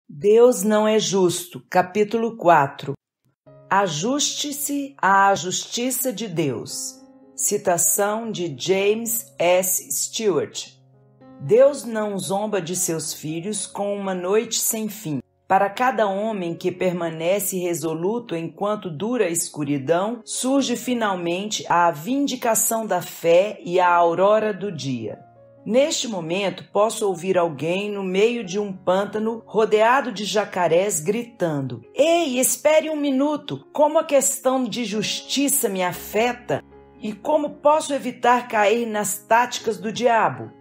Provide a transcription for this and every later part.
Deus não é justo. Capítulo 4. Ajuste-se à justiça de Deus. Citação de James S. Stewart. Deus não zomba de seus filhos com uma noite sem fim. Para cada homem que permanece resoluto enquanto dura a escuridão, surge finalmente a vindicação da fé e a aurora do dia. Neste momento, posso ouvir alguém no meio de um pântano rodeado de jacarés gritando: "Ei, espere um minuto! Como a questão de justiça me afeta e como posso evitar cair nas táticas do diabo?"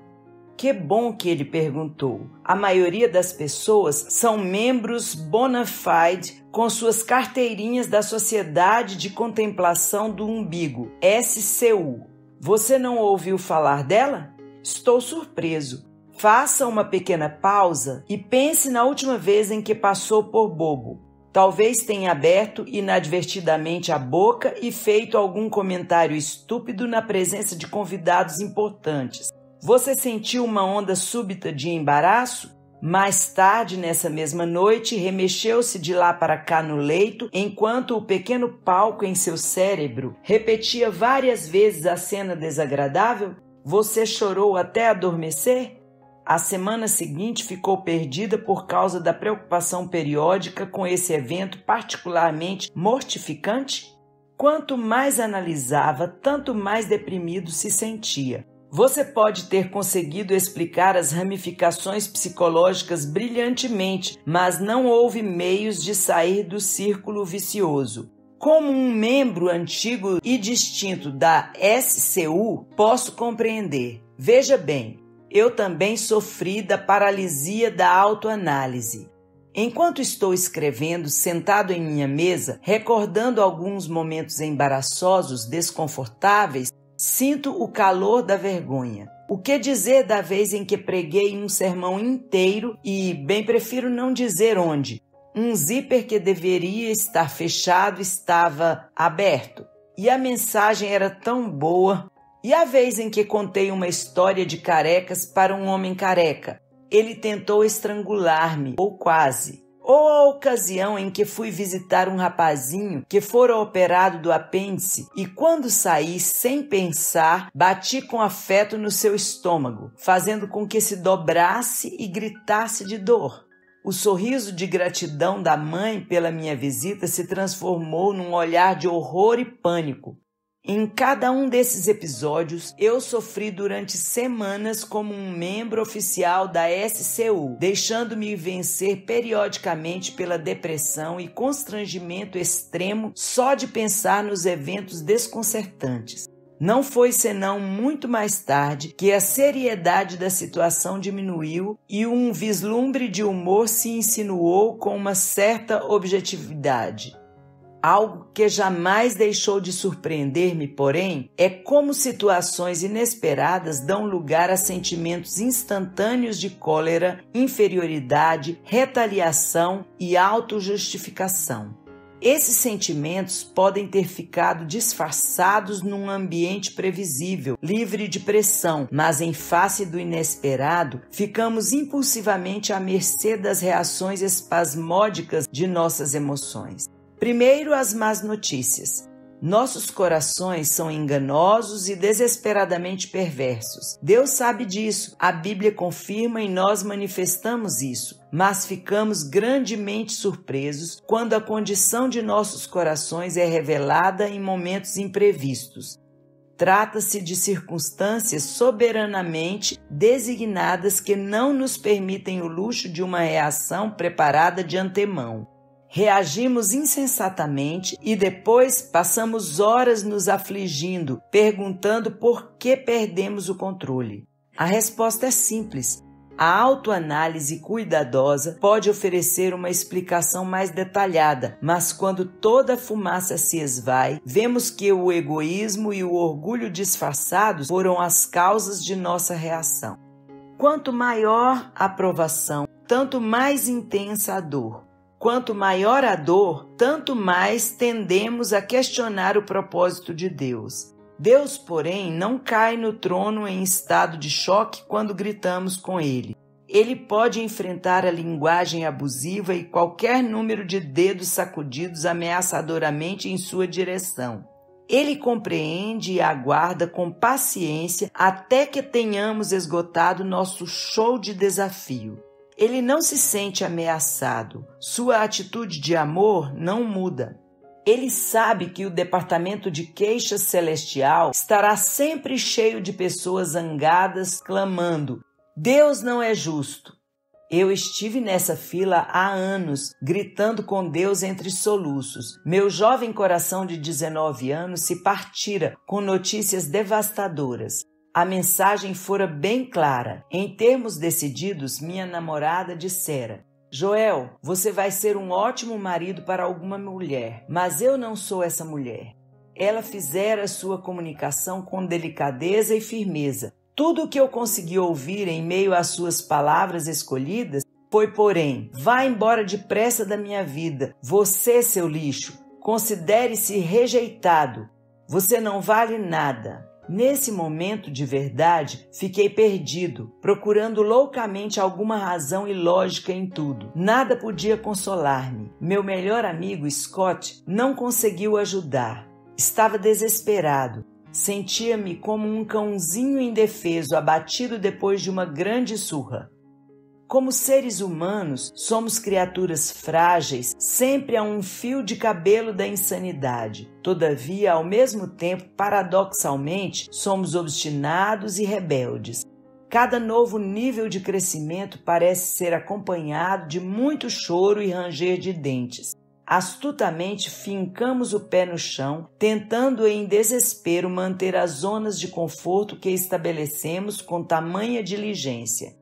Que bom que ele perguntou. A maioria das pessoas são membros bona fide com suas carteirinhas da Sociedade de Contemplação do Umbigo, SCU. Você não ouviu falar dela? Estou surpreso. Faça uma pequena pausa e pense na última vez em que passou por bobo. Talvez tenha aberto inadvertidamente a boca e feito algum comentário estúpido na presença de convidados importantes. Você sentiu uma onda súbita de embaraço? Mais tarde, nessa mesma noite, remexeu-se de lá para cá no leito, enquanto o pequeno palco em seu cérebro repetia várias vezes a cena desagradável? Você chorou até adormecer? A semana seguinte ficou perdida por causa da preocupação periódica com esse evento particularmente mortificante? Quanto mais analisava, tanto mais deprimido se sentia. Você pode ter conseguido explicar as ramificações psicológicas brilhantemente, mas não houve meios de sair do círculo vicioso. Como um membro antigo e distinto da SCU, posso compreender. Veja bem, eu também sofri da paralisia da autoanálise. Enquanto estou escrevendo, sentado em minha mesa, recordando alguns momentos embaraçosos, desconfortáveis, sinto o calor da vergonha. O que dizer da vez em que preguei um sermão inteiro e, bem prefiro não dizer onde, um zíper que deveria estar fechado estava aberto. E a mensagem era tão boa. E a vez em que contei uma história de carecas para um homem careca. Ele tentou estrangular-me, ou quase. Ou a ocasião em que fui visitar um rapazinho que fora operado do apêndice e quando saí, sem pensar, bati com afeto no seu estômago, fazendo com que se dobrasse e gritasse de dor. O sorriso de gratidão da mãe pela minha visita se transformou num olhar de horror e pânico. Em cada um desses episódios, eu sofri durante semanas como um membro oficial da SCU, deixando-me vencer periodicamente pela depressão e constrangimento extremo só de pensar nos eventos desconcertantes. Não foi senão muito mais tarde que a seriedade da situação diminuiu e um vislumbre de humor se insinuou com uma certa objetividade. Algo que jamais deixou de surpreender-me, porém, é como situações inesperadas dão lugar a sentimentos instantâneos de cólera, inferioridade, retaliação e autojustificação. Esses sentimentos podem ter ficado disfarçados num ambiente previsível, livre de pressão, mas em face do inesperado, ficamos impulsivamente à mercê das reações espasmódicas de nossas emoções. Primeiro, as más notícias. Nossos corações são enganosos e desesperadamente perversos. Deus sabe disso, a Bíblia confirma e nós manifestamos isso, mas ficamos grandemente surpresos quando a condição de nossos corações é revelada em momentos imprevistos. Trata-se de circunstâncias soberanamente designadas que não nos permitem o luxo de uma reação preparada de antemão. Reagimos insensatamente e depois passamos horas nos afligindo, perguntando por que perdemos o controle. A resposta é simples. A autoanálise cuidadosa pode oferecer uma explicação mais detalhada, mas quando toda a fumaça se esvai, vemos que o egoísmo e o orgulho disfarçados foram as causas de nossa reação. Quanto maior a provação, tanto mais intensa a dor. Quanto maior a dor, tanto mais tendemos a questionar o propósito de Deus. Deus, porém, não cai no trono em estado de choque quando gritamos com Ele. Ele pode enfrentar a linguagem abusiva e qualquer número de dedos sacudidos ameaçadoramente em sua direção. Ele compreende e aguarda com paciência até que tenhamos esgotado nosso show de desafio. Ele não se sente ameaçado. Sua atitude de amor não muda. Ele sabe que o departamento de queixas celestial estará sempre cheio de pessoas zangadas, clamando: Deus não é justo. Eu estive nessa fila há anos, gritando com Deus entre soluços. Meu jovem coração de 19 anos se partira com notícias devastadoras. A mensagem fora bem clara. Em termos decididos, minha namorada dissera: Joel, você vai ser um ótimo marido para alguma mulher, mas eu não sou essa mulher. Ela fizera sua comunicação com delicadeza e firmeza. Tudo o que eu consegui ouvir em meio às suas palavras escolhidas foi, porém, vá embora depressa da minha vida, você, seu lixo. Considere-se rejeitado. Você não vale nada. Nesse momento de verdade, fiquei perdido, procurando loucamente alguma razão e lógica em tudo. Nada podia consolar-me. Meu melhor amigo, Scott, não conseguiu ajudar. Estava desesperado. Sentia-me como um cãozinho indefeso, abatido depois de uma grande surra. Como seres humanos, somos criaturas frágeis, sempre a um fio de cabelo da insanidade. Todavia, ao mesmo tempo, paradoxalmente, somos obstinados e rebeldes. Cada novo nível de crescimento parece ser acompanhado de muito choro e ranger de dentes. Astutamente fincamos o pé no chão, tentando em desespero manter as zonas de conforto que estabelecemos com tamanha diligência.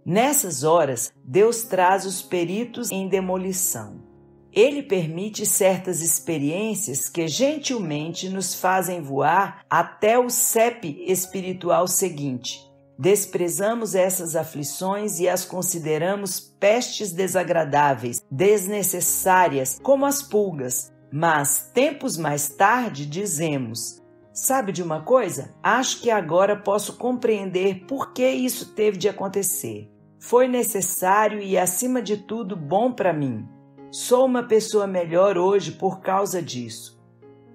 Nessas horas, Deus traz os peritos em demolição. Ele permite certas experiências que gentilmente nos fazem voar até o CEP espiritual seguinte. Desprezamos essas aflições e as consideramos pestes desagradáveis, desnecessárias, como as pulgas. Mas, tempos mais tarde, dizemos: sabe de uma coisa? Acho que agora posso compreender por que isso teve de acontecer. Foi necessário e, acima de tudo, bom para mim. Sou uma pessoa melhor hoje por causa disso.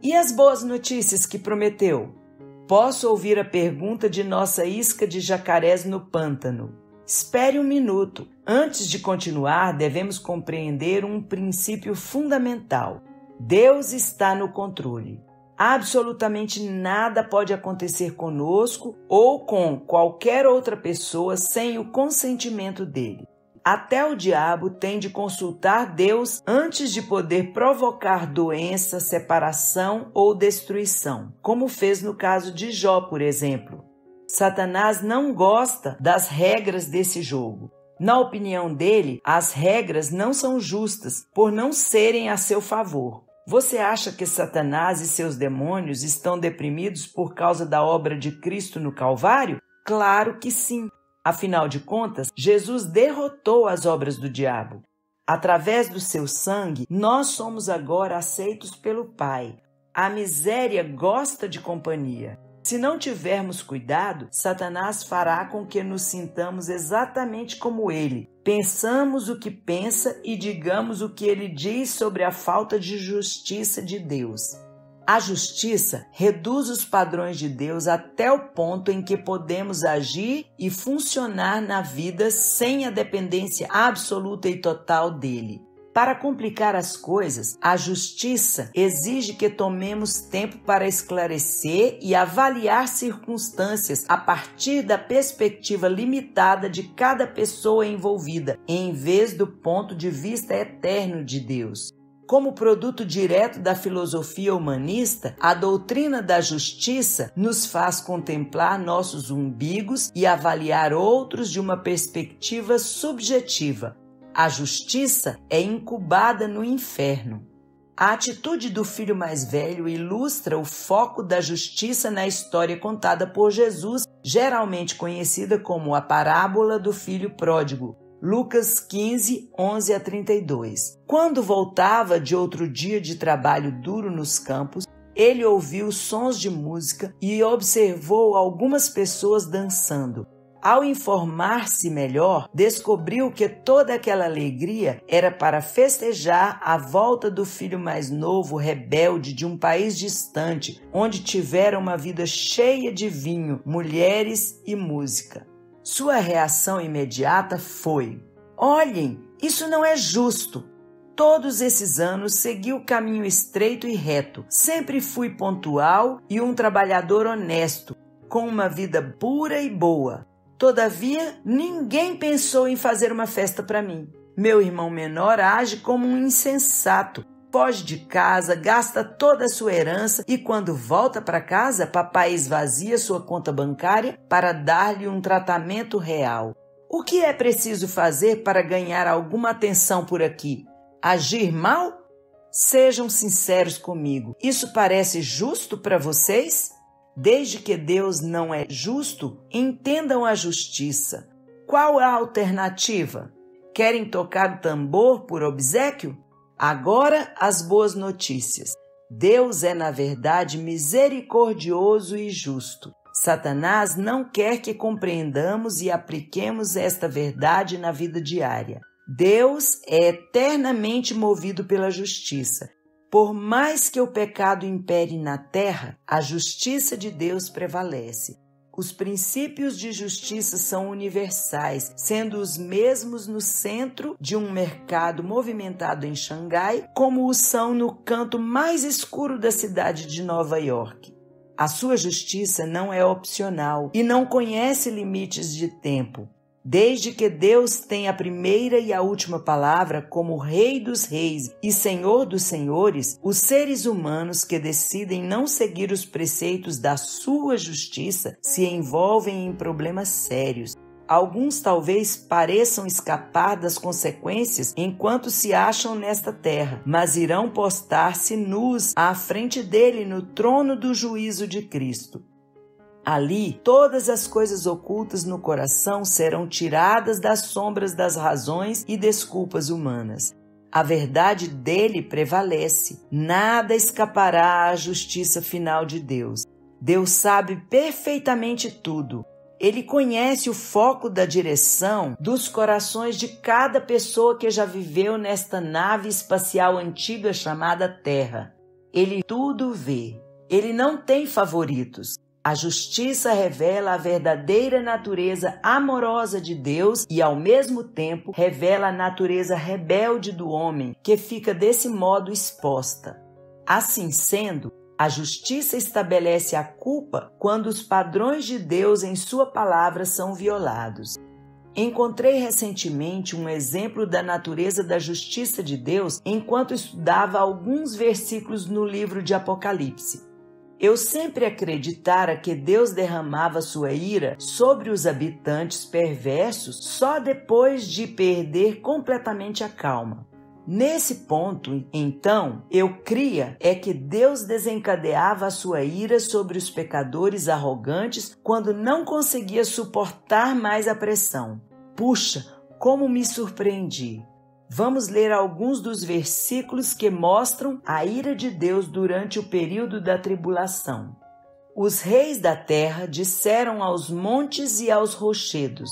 E as boas notícias que prometeu? Posso ouvir a pergunta de nossa isca de jacarés no pântano. Espere um minuto. Antes de continuar, devemos compreender um princípio fundamental. Deus está no controle. Absolutamente nada pode acontecer conosco ou com qualquer outra pessoa sem o consentimento dele. Até o diabo tem de consultar Deus antes de poder provocar doença, separação ou destruição, como fez no caso de Jó, por exemplo. Satanás não gosta das regras desse jogo. Na opinião dele, as regras não são justas por não serem a seu favor. Você acha que Satanás e seus demônios estão deprimidos por causa da obra de Cristo no Calvário? Claro que sim. Afinal de contas, Jesus derrotou as obras do diabo. Através do seu sangue, nós somos agora aceitos pelo Pai. A miséria gosta de companhia. Se não tivermos cuidado, Satanás fará com que nos sintamos exatamente como ele. Pensamos o que pensa e digamos o que ele diz sobre a falta de justiça de Deus. A justiça reduz os padrões de Deus até o ponto em que podemos agir e funcionar na vida sem a dependência absoluta e total dele. Para complicar as coisas, a justiça exige que tomemos tempo para esclarecer e avaliar circunstâncias a partir da perspectiva limitada de cada pessoa envolvida, em vez do ponto de vista eterno de Deus. Como produto direto da filosofia humanista, a doutrina da justiça nos faz contemplar nossos umbigos e avaliar outros de uma perspectiva subjetiva. A justiça é incubada no inferno. A atitude do filho mais velho ilustra o foco da justiça na história contada por Jesus, geralmente conhecida como a parábola do filho pródigo. Lucas 15, 11 a 32. Quando voltava de outro dia de trabalho duro nos campos, ele ouviu sons de música e observou algumas pessoas dançando. Ao informar-se melhor, descobriu que toda aquela alegria era para festejar a volta do filho mais novo, rebelde, de um país distante, onde tivera uma vida cheia de vinho, mulheres e música. Sua reação imediata foi: olhem, isso não é justo. Todos esses anos segui o caminho estreito e reto. Sempre fui pontual e um trabalhador honesto, com uma vida pura e boa. Todavia, ninguém pensou em fazer uma festa para mim. Meu irmão menor age como um insensato. Foge de casa, gasta toda a sua herança e quando volta para casa, papai esvazia sua conta bancária para dar-lhe um tratamento real. O que é preciso fazer para ganhar alguma atenção por aqui? Agir mal? Sejam sinceros comigo. Isso parece justo para vocês? Desde que Deus não é justo, entendam a justiça. Qual a alternativa? Querem tocar o tambor por obséquio? Agora as boas notícias. Deus é, na verdade, misericordioso e justo. Satanás não quer que compreendamos e apliquemos esta verdade na vida diária. Deus é eternamente movido pela justiça. Por mais que o pecado impere na terra, a justiça de Deus prevalece. Os princípios de justiça são universais, sendo os mesmos no centro de um mercado movimentado em Xangai, como o são no canto mais escuro da cidade de Nova York. A sua justiça não é opcional e não conhece limites de tempo. Desde que Deus tem a primeira e a última palavra como Rei dos Reis e Senhor dos Senhores, os seres humanos que decidem não seguir os preceitos da sua justiça se envolvem em problemas sérios. Alguns talvez pareçam escapar das consequências enquanto se acham nesta terra, mas irão postar-se nus à frente dele no trono do juízo de Cristo. Ali, todas as coisas ocultas no coração serão tiradas das sombras das razões e desculpas humanas. A verdade dele prevalece. Nada escapará à justiça final de Deus. Deus sabe perfeitamente tudo. Ele conhece o foco da direção dos corações de cada pessoa que já viveu nesta nave espacial antiga chamada Terra. Ele tudo vê. Ele não tem favoritos. A justiça revela a verdadeira natureza amorosa de Deus e, ao mesmo tempo, revela a natureza rebelde do homem, que fica desse modo exposta. Assim sendo, a justiça estabelece a culpa quando os padrões de Deus em sua palavra são violados. Encontrei recentemente um exemplo da natureza da justiça de Deus enquanto estudava alguns versículos no livro de Apocalipse. Eu sempre acreditara que Deus derramava sua ira sobre os habitantes perversos só depois de perder completamente a calma. Nesse ponto, então, eu cria que Deus desencadeava a sua ira sobre os pecadores arrogantes quando não conseguia suportar mais a pressão. Puxa, como me surpreendi! Vamos ler alguns dos versículos que mostram a ira de Deus durante o período da tribulação. Os reis da terra disseram aos montes e aos rochedos: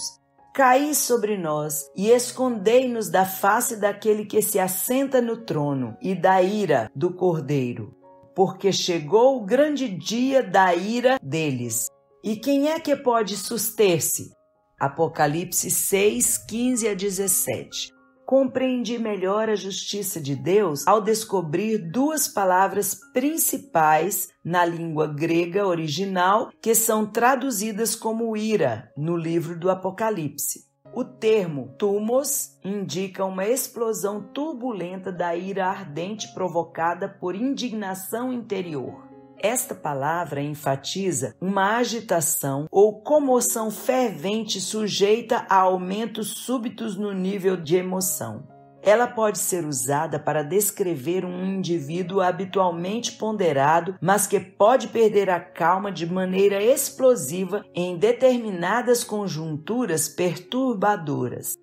Caí sobre nós e escondei-nos da face daquele que se assenta no trono e da ira do Cordeiro, porque chegou o grande dia da ira deles. E quem é que pode suster-se? Apocalipse 6, 15 a 17. Compreendi melhor a justiça de Deus ao descobrir duas palavras principais na língua grega original que são traduzidas como ira no livro do Apocalipse. O termo thumos indica uma explosão turbulenta da ira ardente provocada por indignação interior. Esta palavra enfatiza uma agitação ou comoção fervente sujeita a aumentos súbitos no nível de emoção. Ela pode ser usada para descrever um indivíduo habitualmente ponderado, mas que pode perder a calma de maneira explosiva em determinadas conjunturas perturbadoras.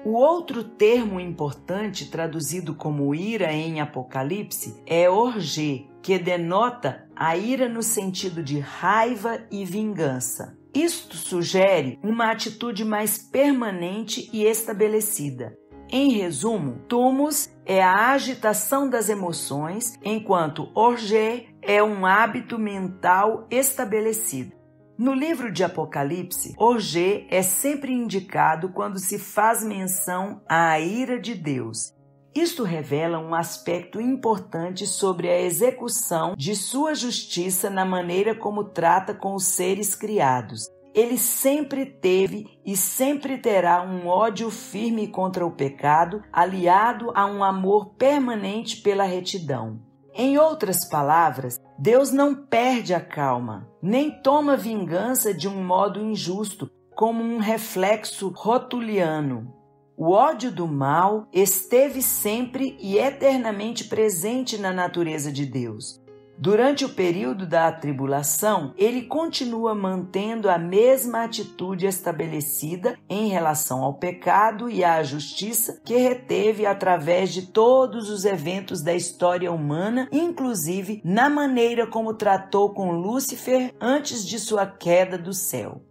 O outro termo importante traduzido como ira em Apocalipse é orgê, que denota a ira no sentido de raiva e vingança. Isto sugere uma atitude mais permanente e estabelecida. Em resumo, thumos é a agitação das emoções, enquanto orgê é um hábito mental estabelecido. No livro de Apocalipse, orgê é sempre indicado quando se faz menção à ira de Deus. Isto revela um aspecto importante sobre a execução de sua justiça na maneira como trata com os seres criados. Ele sempre teve e sempre terá um ódio firme contra o pecado, aliado a um amor permanente pela retidão. Em outras palavras, Deus não perde a calma, nem toma vingança de um modo injusto, como um reflexo rotuliano. O ódio do mal esteve sempre e eternamente presente na natureza de Deus. Durante o período da tribulação, ele continua mantendo a mesma atitude estabelecida em relação ao pecado e à justiça que reteve através de todos os eventos da história humana, inclusive na maneira como tratou com Lúcifer antes de sua queda do céu.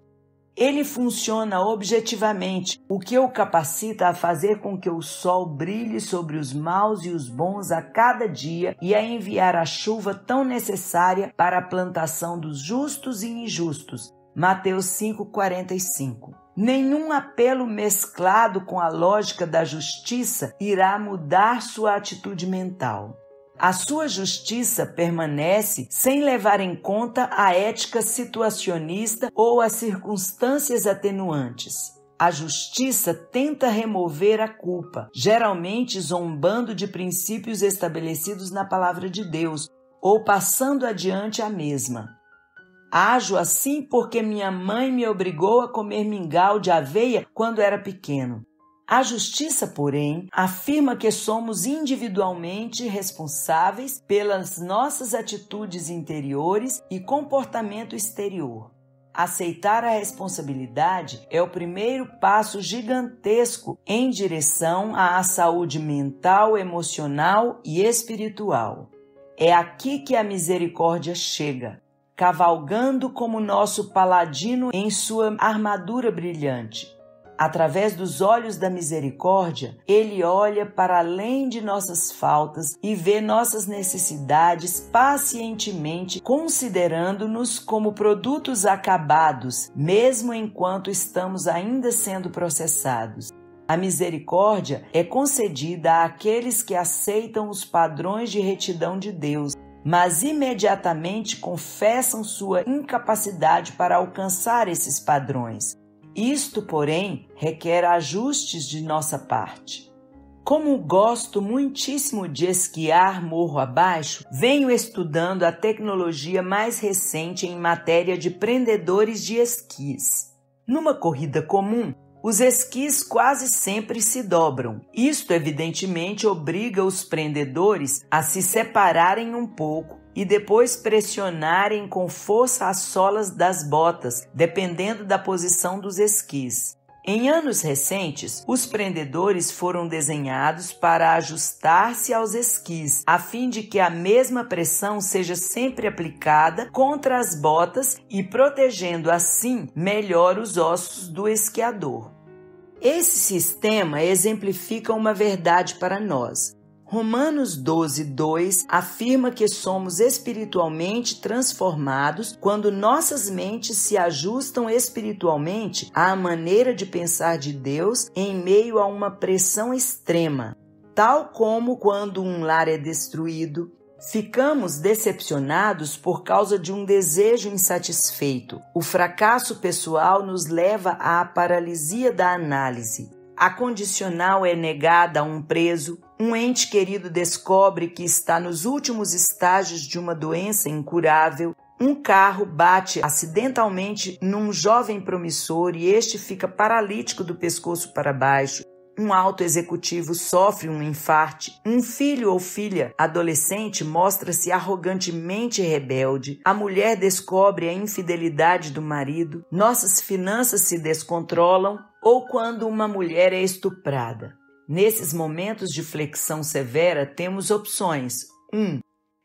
Ele funciona objetivamente, o que o capacita a fazer com que o sol brilhe sobre os maus e os bons a cada dia e a enviar a chuva tão necessária para a plantação dos justos e injustos. Mateus 5,45. Nenhum apelo mesclado com a lógica da justiça irá mudar sua atitude mental. A sua justiça permanece sem levar em conta a ética situacionista ou as circunstâncias atenuantes. A justiça tenta remover a culpa, geralmente zombando de princípios estabelecidos na palavra de Deus ou passando adiante a mesma. Ajo assim porque minha mãe me obrigou a comer mingau de aveia quando era pequeno. A justiça, porém, afirma que somos individualmente responsáveis pelas nossas atitudes interiores e comportamento exterior. Aceitar a responsabilidade é o primeiro passo gigantesco em direção à saúde mental, emocional e espiritual. É aqui que a misericórdia chega, cavalgando como nosso paladino em sua armadura brilhante. Através dos olhos da misericórdia, ele olha para além de nossas faltas e vê nossas necessidades pacientemente, considerando-nos como produtos acabados, mesmo enquanto estamos ainda sendo processados. A misericórdia é concedida àqueles que aceitam os padrões de retidão de Deus, mas imediatamente confessam sua incapacidade para alcançar esses padrões. Isto, porém, requer ajustes de nossa parte. Como gosto muitíssimo de esquiar morro abaixo, venho estudando a tecnologia mais recente em matéria de prendedores de esquis. Numa corrida comum, os esquis quase sempre se dobram. Isto, evidentemente, obriga os prendedores a se separarem um pouco e depois pressionarem com força as solas das botas, dependendo da posição dos esquis. Em anos recentes, os prendedores foram desenhados para ajustar-se aos esquis, a fim de que a mesma pressão seja sempre aplicada contra as botas e protegendo assim melhor os ossos do esquiador. Esse sistema exemplifica uma verdade para nós. Romanos 12:2 afirma que somos espiritualmente transformados quando nossas mentes se ajustam espiritualmente à maneira de pensar de Deus em meio a uma pressão extrema. Tal como quando um lar é destruído, ficamos decepcionados por causa de um desejo insatisfeito. O fracasso pessoal nos leva à paralisia da análise. A condicional é negada a um preso, um ente querido descobre que está nos últimos estágios de uma doença incurável, um carro bate acidentalmente num jovem promissor e este fica paralítico do pescoço para baixo, um alto executivo sofre um infarte, um filho ou filha adolescente mostra-se arrogantemente rebelde, a mulher descobre a infidelidade do marido, nossas finanças se descontrolam, ou quando uma mulher é estuprada. Nesses momentos de flexão severa, temos opções: 1.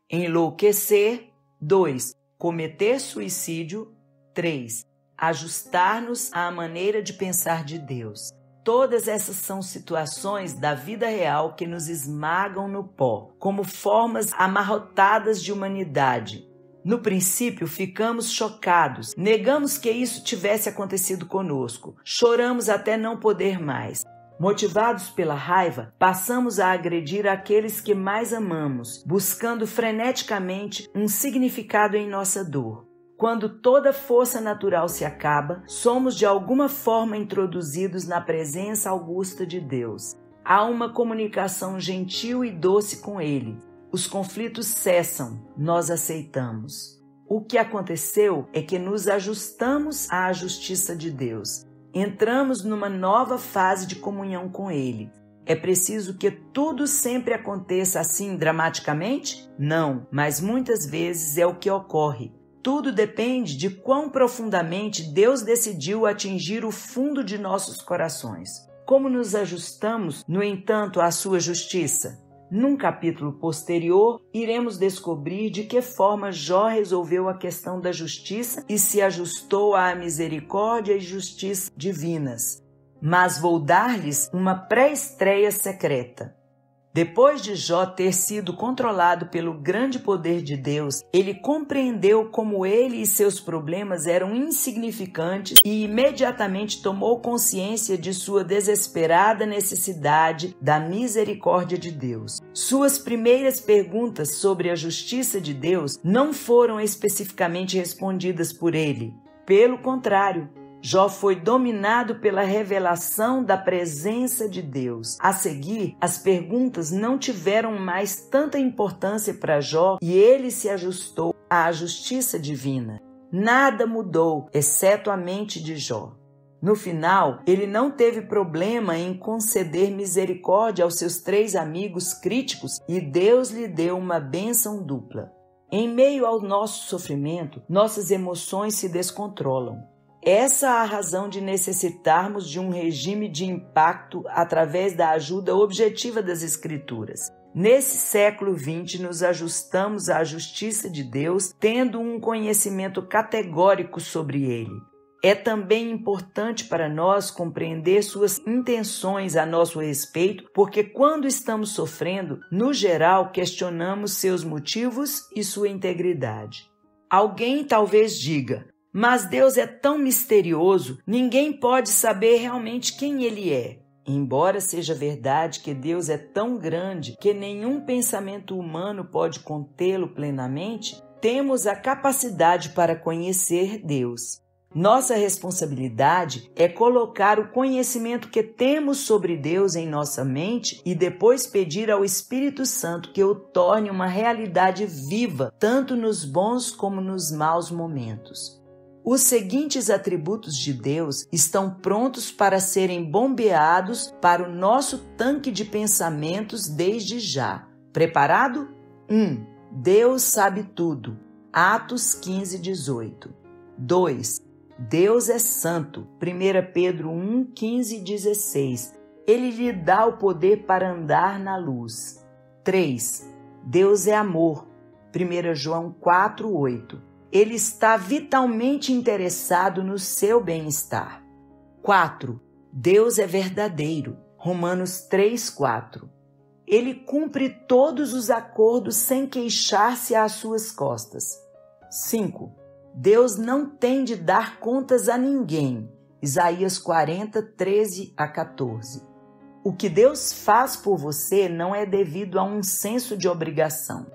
Enlouquecer. 2. Cometer suicídio. 3. ajustar-nos à maneira de pensar de Deus. Todas essas são situações da vida real que nos esmagam no pó, como formas amarrotadas de humanidade. No princípio, ficamos chocados, negamos que isso tivesse acontecido conosco, choramos até não poder mais. Motivados pela raiva, passamos a agredir aqueles que mais amamos, buscando freneticamente um significado em nossa dor. Quando toda força natural se acaba, somos de alguma forma introduzidos na presença augusta de Deus. Há uma comunicação gentil e doce com Ele. Os conflitos cessam, nós aceitamos. O que aconteceu é que nos ajustamos à justiça de Deus. Entramos numa nova fase de comunhão com Ele. É preciso que tudo sempre aconteça assim dramaticamente? Não, mas muitas vezes é o que ocorre. Tudo depende de quão profundamente Deus decidiu atingir o fundo de nossos corações. Como nos ajustamos, no entanto, à sua justiça? Num capítulo posterior, iremos descobrir de que forma Jó resolveu a questão da justiça e se ajustou à misericórdia e justiça divinas. Mas vou dar-lhes uma pré-estreia secreta. Depois de Jó ter sido controlado pelo grande poder de Deus, ele compreendeu como ele e seus problemas eram insignificantes e imediatamente tomou consciência de sua desesperada necessidade da misericórdia de Deus. Suas primeiras perguntas sobre a justiça de Deus não foram especificamente respondidas por ele. Pelo contrário, Jó foi dominado pela revelação da presença de Deus. A seguir, as perguntas não tiveram mais tanta importância para Jó e ele se ajustou à justiça divina. Nada mudou, exceto a mente de Jó. No final, ele não teve problema em conceder misericórdia aos seus 3 amigos críticos e Deus lhe deu uma bênção dupla. Em meio ao nosso sofrimento, nossas emoções se descontrolam. Essa é a razão de necessitarmos de um regime de impacto através da ajuda objetiva das Escrituras. Nesse século XX, nos ajustamos à justiça de Deus, tendo um conhecimento categórico sobre ele. É também importante para nós compreender suas intenções a nosso respeito, porque quando estamos sofrendo, no geral, questionamos seus motivos e sua integridade. Alguém talvez diga: mas Deus é tão misterioso, ninguém pode saber realmente quem Ele é. Embora seja verdade que Deus é tão grande que nenhum pensamento humano pode contê-lo plenamente, temos a capacidade para conhecer Deus. Nossa responsabilidade é colocar o conhecimento que temos sobre Deus em nossa mente e depois pedir ao Espírito Santo que o torne uma realidade viva, tanto nos bons como nos maus momentos. Os seguintes atributos de Deus estão prontos para serem bombeados para o nosso tanque de pensamentos desde já. Preparado? 1. Deus sabe tudo. Atos 15:18. 2. Deus é santo. 1 Pedro 1:15-16. Ele lhe dá o poder para andar na luz. 3. Deus é amor. 1 João 4:8. Ele está vitalmente interessado no seu bem-estar. 4. Deus é verdadeiro. Romanos 3:4. Ele cumpre todos os acordos sem queixar-se às suas costas. 5. Deus não tem de dar contas a ninguém. Isaías 40:13-14. O que Deus faz por você não é devido a um senso de obrigação.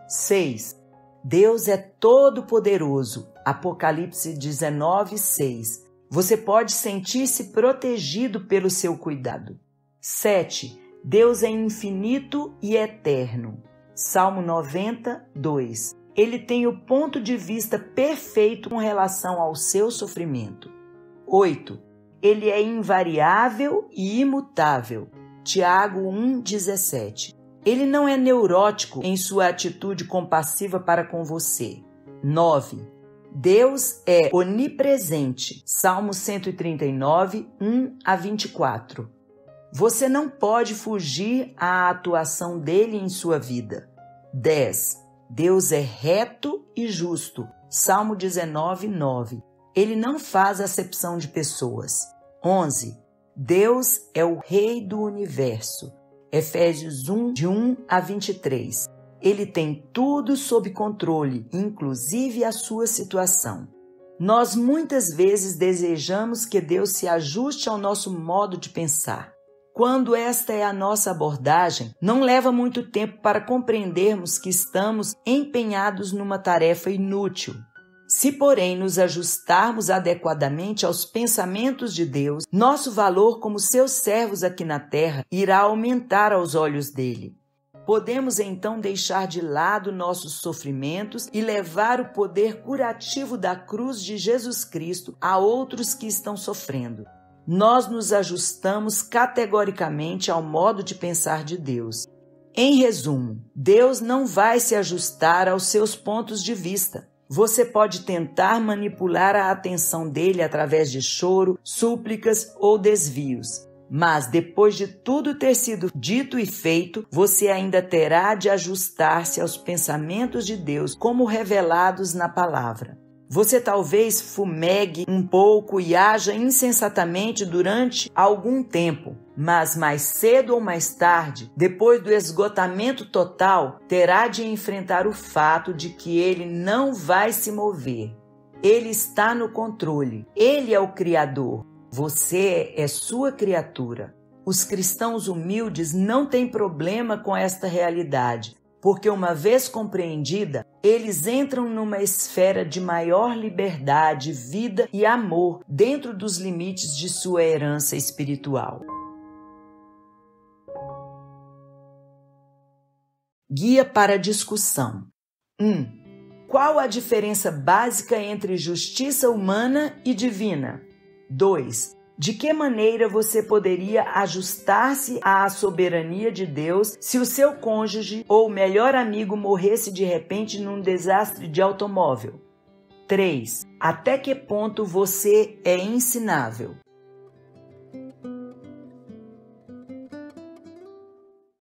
6. Deus é todo-poderoso. Apocalipse 19:6. Você pode sentir-se protegido pelo seu cuidado. 7. Deus é infinito e eterno. Salmo 90:2. Ele tem o ponto de vista perfeito com relação ao seu sofrimento. 8. Ele é invariável e imutável. Tiago 1:17. Ele não é neurótico em sua atitude compassiva para com você. 9. Deus é onipresente. Salmo 139, 1-24. Você não pode fugir à atuação dele em sua vida. 10. Deus é reto e justo. Salmo 19, 9. Ele não faz acepção de pessoas. 11. Deus é o Rei do Universo. Efésios 1, de 1 a 23. Ele tem tudo sob controle, inclusive a sua situação. Nós muitas vezes desejamos que Deus se ajuste ao nosso modo de pensar. Quando esta é a nossa abordagem, não leva muito tempo para compreendermos que estamos empenhados numa tarefa inútil. Se, porém, nos ajustarmos adequadamente aos pensamentos de Deus, nosso valor como seus servos aqui na terra irá aumentar aos olhos dele. Podemos então deixar de lado nossos sofrimentos e levar o poder curativo da cruz de Jesus Cristo a outros que estão sofrendo. Nós nos ajustamos categoricamente ao modo de pensar de Deus. Em resumo, Deus não vai se ajustar aos seus pontos de vista. Você pode tentar manipular a atenção dele através de choro, súplicas ou desvios. Mas depois de tudo ter sido dito e feito, você ainda terá de ajustar-se aos pensamentos de Deus como revelados na palavra. Você talvez fumegue um pouco e haja insensatamente durante algum tempo, mas mais cedo ou mais tarde, depois do esgotamento total, terá de enfrentar o fato de que ele não vai se mover. Ele está no controle. Ele é o Criador. Você é sua criatura. Os cristãos humildes não têm problema com esta realidade, porque uma vez compreendida, eles entram numa esfera de maior liberdade, vida e amor dentro dos limites de sua herança espiritual. Guia para discussão. 1. Qual a diferença básica entre justiça humana e divina? 2. De que maneira você poderia ajustar-se à soberania de Deus se o seu cônjuge ou melhor amigo morresse de repente num desastre de automóvel? 3. Até que ponto você é ensinável?